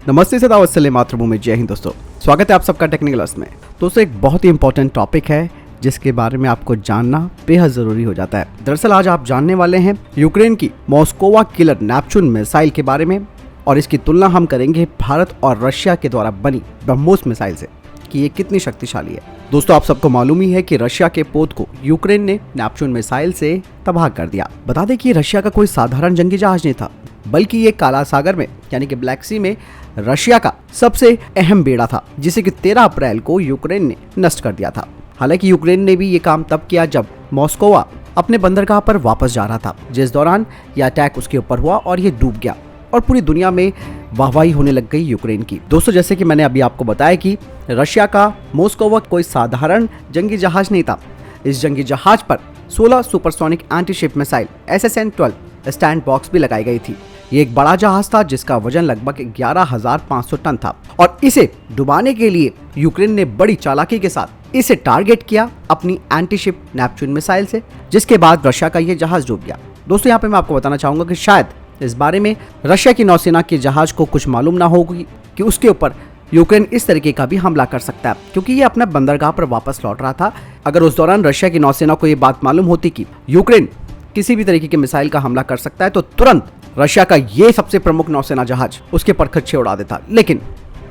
नमस्ते से दावत सले मातृभूमि, जय हिंद दोस्तों। स्वागत है आप सबका टेक्निकल क्लास में। दोस्तों एक बहुत ही इंपॉर्टेंट टॉपिक है जिसके बारे में आपको जानना बेहद जरूरी हो जाता है। दरअसल आज आप जानने वाले हैं यूक्रेन की मॉस्कोवा किलर नेपच्यून मिसाइल के बारे में और इसकी तुलना हम करेंगे भारत और रशिया के द्वारा बनी ब्रह्मोस मिसाइल से कि ये कितनी शक्तिशाली है। दोस्तों आप सबको मालूम ही है कि रशिया के पोत को यूक्रेन ने नेपच्यून मिसाइल से तबाह कर दिया। बता दें कि रशिया का कोई साधारण जंगी जहाज नहीं था, बल्कि ये काला सागर में यानी कि ब्लैक सी में रशिया का सबसे अहम बेड़ा था, जिसे कि 13 अप्रैल को यूक्रेन ने नष्ट कर दिया था। हालांकि यूक्रेन ने भी ये काम तब किया जब मॉस्कोवा अपने बंदरगाह पर वापस जा रहा था, जिस दौरान यह अटैक उसके ऊपर हुआ और ये डूब गया और पूरी दुनिया में वाहवाही होने लग गई यूक्रेन की। दोस्तों जैसे कि मैंने अभी आपको बताया कि रशिया का मॉस्कोवा कोई साधारण जंगी जहाज नहीं था। इस जंगी जहाज पर 16 supersonic antiship missile SSN-12 stand box भी लगाई गई थी। ये एक बड़ा जहाज था जिसका वजन लगभग 11,500 टन था और इसे डुबाने के लिए यूक्रेन ने बड़ी चालाकी के साथ इसे टारगेट किया अपनी एंटीशिप नेपच्यून मिसाइल से, जिसके बाद रशिया का ये जहाज डूब गया। दोस्तों यहाँ पे मैं आपको बताना चाहूंगा कि शायद इस बारे में रशिया की नौसेना के जहाज को कुछ मालूम ना होगी कि उसके ऊपर यूक्रेन इस तरीके का भी हमला कर सकता है, क्योंकि ये अपना बंदरगाह पर वापस लौट रहा था। अगर उस दौरान रशिया की नौसेना को ये बात मालूम होती कि यूक्रेन किसी भी तरीके के मिसाइल का हमला कर सकता है तो तुरंत रशिया का ये सबसे प्रमुख नौसेना जहाज उसके पर खच्चे उड़ा देता। लेकिन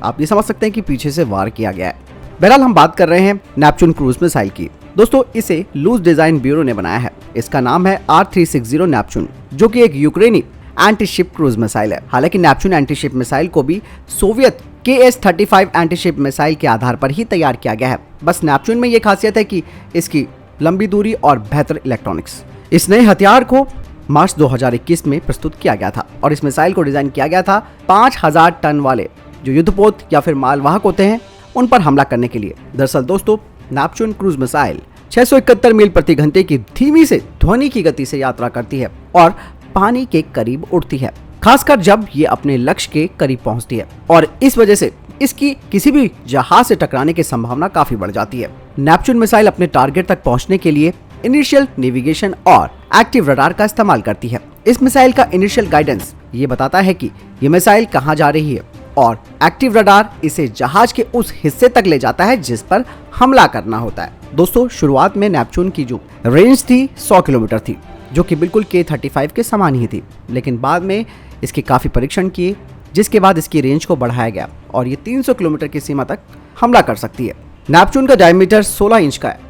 आप ये समझ सकते हैं कि पीछे से वार किया गया है। बहरहाल हम बात कर रहे हैं नेपच्यून क्रूज मिसाइल की। दोस्तों इसे लूज डिजाइन ब्यूरो ने बनाया है। इसका नाम है R360 नेपच्यून, जो कि एक यूक्रेनी एंटीशिप क्रूज मिसाइल है। हालांकि नेपच्यून एंटीशिप मिसाइल को भी सोवियत KS-35 एंटीशिप मिसाइल के आधार पर ही तैयार किया गया है। बस नेपच्यून में ये खासियत है कि इसकी लंबी दूरी और बेहतर इलेक्ट्रॉनिक्स। इस नए हथियार को मार्च 2021 में प्रस्तुत किया गया था और इस मिसाइल को डिजाइन किया गया था 5000 टन वाले जो युद्धपोत या फिर मालवाहक होते हैं उन पर हमला करने के लिए। दरअसल दोस्तों नेपच्यून क्रूज मिसाइल 671 मील प्रति घंटे की धीमी से ध्वनि की गति से यात्रा करती है और पानी के करीब उड़ती है, खासकर जब ये अपने लक्ष्य के करीब पहुंचती है, और इस वजह से इसकी किसी भी जहाज से टकराने की संभावना काफी बढ़ जाती है। नेपच्यून मिसाइल अपने टारगेट तक पहुंचने के लिए इनिशियल नेविगेशन और एक्टिव रडार का इस्तेमाल करती है। इस मिसाइल का इनिशियल गाइडेंस ये बताता है कि ये मिसाइल कहां जा रही है और एक्टिव रडार इसे जहाज के उस हिस्से तक ले जाता है जिस पर हमला करना होता है। दोस्तों शुरुआत में नेपच्यून की जो रेंज थी 100 किलोमीटर थी, जो कि बिल्कुल K-35 के समान ही थी, लेकिन बाद में इसके काफी परीक्षण किए, जिसके बाद इसकी रेंज को बढ़ाया गया और ये 300 किलोमीटर की सीमा तक हमला कर सकती है। नेपच्यून का डायमीटर 16 इंच का है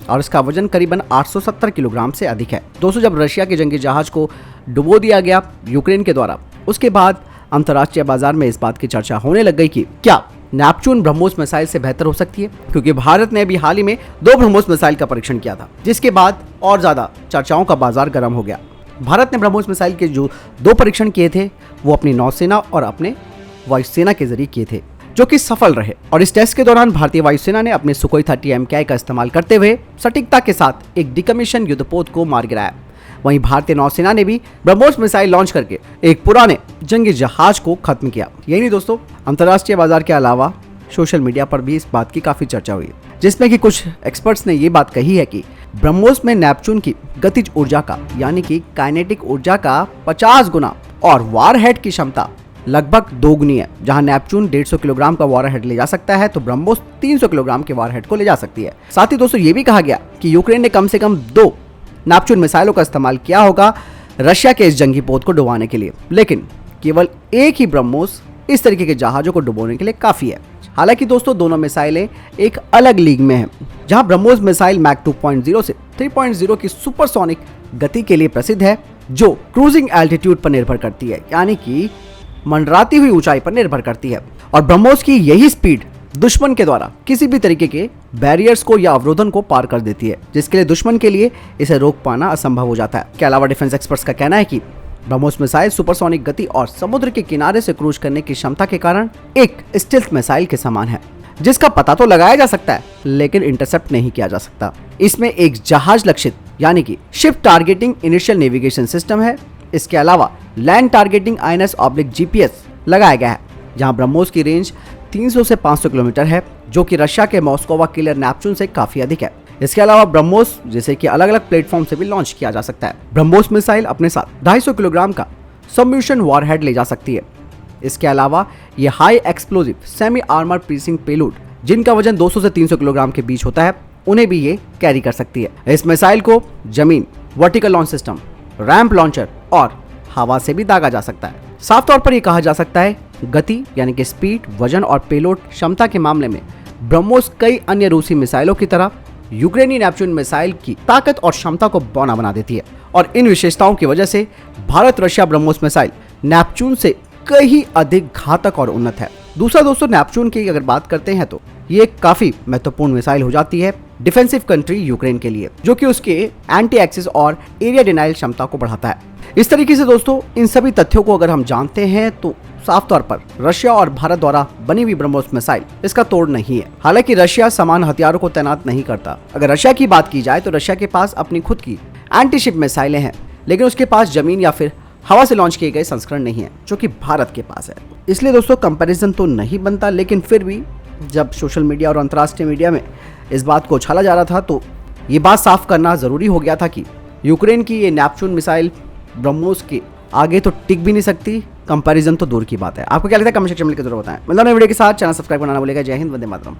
और इसका वजन करीबन 870 किलोग्राम से अधिक है। दोस्तों जब रशिया के जंगी जहाज को डुबो दिया गया यूक्रेन के द्वारा, उसके बाद अंतर्राष्ट्रीय बाजार में इस बात की चर्चा होने लग गई कि क्या नेपच्यून ब्रह्मोस मिसाइल से बेहतर हो सकती है, क्योंकि भारत ने भी हाल ही में 2 ब्रह्मोस मिसाइल का परीक्षण किया था, जिसके बाद और ज्यादा चर्चाओं का बाजार गर्म हो गया। भारत ने ब्रह्मोस मिसाइल के जो 2 परीक्षण किए थे वो अपनी नौसेना और अपने वायुसेना के जरिए किए थे, जो कि सफल रहे। और इस टेस्ट के दौरान भारतीय वायुसेना ने अपने सुखोई 30 MKI का इस्तेमाल करते हुए सटीकता के साथ एक डिकमीशन युद्धपोत को मार गिराया। वहीं भारतीय नौसेना ने भी ब्रह्मोस मिसाइल लॉन्च करके एक पुराने जंगी जहाज को खत्म किया। यही नहीं दोस्तों, अंतर्राष्ट्रीय बाजार के अलावा सोशल मीडिया पर भी इस बात की काफी चर्चा हुई, जिसमें कि कुछ एक्सपर्ट्स ने ये बात कही है कि ब्रह्मोस में नेपच्यून की गतिज ऊर्जा का यानी कि काइनेटिक ऊर्जा का 50 गुना और वारहेड की क्षमता लगभग 2 गुनी है। जहां नेपच्यून 150 किलोग्राम का वारहेड ले जा सकता है तो ब्रह्मोस 300 किलोग्राम के वारहेड को ले जा सकती है। साथ ही दोस्तों ये भी कहा गया कि यूक्रेन ने कम से कम 2 नेपच्यून मिसाइलों का इस्तेमाल किया होगा रशिया के इस जंगी पोत को डुबाने के लिए, लेकिन केवल एक ही ब्रह्मोस इस तरीके के जहाजों को डुबोने के लिए काफी है। हालांकि दोस्तों दोनों मिसाइलें एक अलग लीग में हैं, जहां ब्रह्मोस मिसाइल मैक 2.0 से 3.0 की सुपरसोनिक गति के लिए प्रसिद्ध है, जो क्रूजिंग एल्टीट्यूड पर निर्भर करती है, यानी कि मंडराती हुई ऊंचाई पर निर्भर करती है। और ब्रह्मोस की यही स्पीड दुश्मन के द्वारा किसी भी तरीके के बैरियर्स को या अवरोधन को पार कर देती है, जिसके लिए दुश्मन के लिए इसे रोक पाना असंभव हो जाता है। इसके अलावा डिफेंस एक्सपर्ट्स का कहना है कि ब्रह्मोस मिसाइल सुपरसोनिक गति और समुद्र के किनारे से क्रूज करने की क्षमता के कारण एक स्टील्थ मिसाइल के समान है, जिसका पता तो लगाया जा सकता है लेकिन इंटरसेप्ट नहीं किया जा सकता। इसमें एक जहाज लक्षित यानी कि ship targeting initial navigation system है। इसके अलावा लैंड टारगेटिंग INS/GPS लगाया गया है, जहां ब्रह्मोस की रेंज 300 से 500 किलोमीटर है, जो कि रशिया के मॉस्कोवा किलर नेपच्यून से काफी अधिक है। इसके अलावा ब्रह्मोस जिसे कि अलग अलग प्लेटफॉर्म से भी लॉन्च किया जा सकता है। ब्रह्मोस मिसाइल अपने साथ 250 किलोग्राम का सबमर्शन वॉरहेड ले जा सकती है, इसके अलावा ये high explosive semi armour piercing payload जिनका वजन 200 से 300 किलोग्राम के बीच होता है उन्हें भी ये कैरी कर सकती है। इस मिसाइल को जमीन, vertical launch system, ramp launcher और हवा से भी दागा जा सकता है। साफ तौर पर यह कहा जा सकता है गति यानी कि स्पीड, वजन और पेलोड क्षमता के मामले में ब्रह्मोस कई अन्य रूसी मिसाइलों की तरह यूक्रेनी नेपच्यून मिसाइल की ताकत और क्षमता को बौना बना देती है और इन विशेषताओं की वजह से Bharat Russia BrahMos missile Neptune से कहीं अधिक घातक और उन्नत है। दूसरा दोस्तों, नेपच्यून की अगर बात करते हैं तो ये काफी महत्वपूर्ण मिसाइल हो जाती है डिफेंसिव कंट्री यूक्रेन के लिए, जो कि उसके एंटी एक्सिस और एरिया डिनाइल क्षमता को बढ़ाता है। इस तरीके से दोस्तों इन सभी तथ्यों को अगर हम जानते हैं तो साफ तौर पर रशिया और भारत द्वारा बनी हुई ब्रह्मोस मिसाइल इसका तोड़ नहीं है। हालांकि रशिया समान हथियारों को तैनात नहीं करता। अगर रशिया की बात की जाए तो रशिया के पास अपनी खुद की एंटी शिप मिसाइलें हैं, लेकिन उसके पास जमीन या फिर हवा से लॉन्च किए गए संस्करण नहीं है जो कि भारत के पास है। इसलिए दोस्तों कंपैरिजन तो नहीं बनता, लेकिन फिर भी जब सोशल मीडिया और अंतर्राष्ट्रीय मीडिया में इस बात को उछाला जा रहा था तो ये बात साफ करना जरूरी हो गया था कि यूक्रेन की ये नेपच्यून मिसाइल ब्रह्मोस के आगे तो टिक भी नहीं सकती, कंपैरिजन तो दूर की बात है। आपको क्या लगता है कमेंट सेक्शन में लिखकर जरूर बताएं। मिलता हूं नई वीडियो के साथ, चैनल सब्सक्राइब करना ना भूलिएगा। जय हिंद, वंदे मातरम।